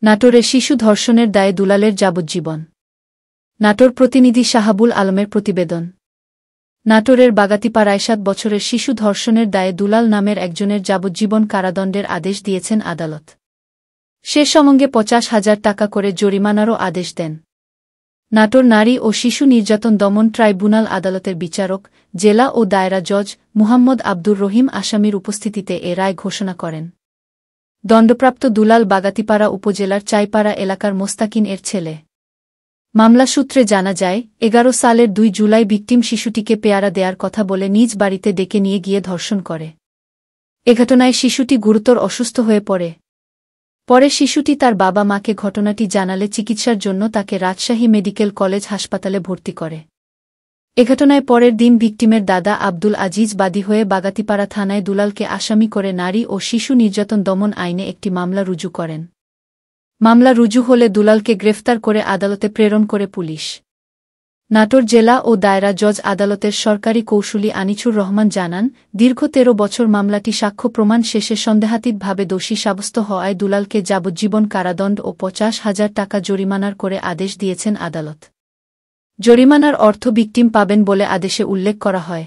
নাটোরে শিশু ধর্ষণের দায়ে দুলালের যাবজ্জীবন। নাটোর প্রতিনিধি শাহাবুল আলমের প্রতিবেদন। নাটোরের বাগাতিপাড়ায় ৭ বছরের শিশু ধর্ষণের দায়ে দুলাল নামের একজনের যাবজ্জীবন কারাদণ্ডের আদেশ দিয়েছেন আদালত। সে সঙ্গে ৫০,০০০ টাকা করে জরিমানারও আদেশ দেন। নাটোর নারী ও শিশু নির্যাতন দমন ট্রাইব্যুনাল আদালতের বিচারক, জেলা ও দায়রা জজ মুহাম্মদ আব্দুর রহিম আসামির উপস্থিতিতে এ রায় ঘোষণা করেন। দণ্ডপ্রাপ্ত দুলাল বাগাতিপাড়া উপজেলার চাইপাড়া এলাকার মোস্তাকিন এর ছেলে। মামলা সূত্রে জানা যায়, ১১ সালের ২ জুলাই ভিকটিম শিশুটিকে পেয়ারা দেয়ার কথা বলে নিজ বাড়িতে ডেকে নিয়ে গিয়ে ধর্ষণ করে। এ ঘটনায় শিশুটি গুরুতর অসুস্থ হয়ে পড়ে। পরে শিশুটি তার বাবা মাকে ঘটনাটি জানালে চিকিৎসার জন্য তাকে রাজশাহী মেডিকেল কলেজ হাসপাতালে ভর্তি করে। এ ঘটনায় পরের দিন ভিকটিমের দাদা আব্দুল আজিজ বাদী হয়ে বাগাতিপাড়া থানায় দুলালকে আসামি করে নারী ও শিশু নির্যাতন দমন আইনে একটি মামলা রুজু করেন। মামলা রুজু হলে দুলালকে গ্রেফতার করে আদালতে প্রেরণ করে পুলিশ। নাটোর জেলা ও দায়রা জজ আদালতের সরকারি কৌঁসুলি আনিছুর রহমান জানান, দীর্ঘ ১৩ বছর মামলাটি সাক্ষ্য প্রমাণ শেষে সন্দেহাতীতভাবে দোষী সাব্যস্ত হওয়ায় দুলালকে যাবজ্জীবন কারাদণ্ড ও ৫০,০০০ টাকা জরিমানার করে আদেশ দিয়েছেন আদালত। জরিমানার অর্থ ভিকটিম পাবেন বলে আদেশে উল্লেখ করা হয়।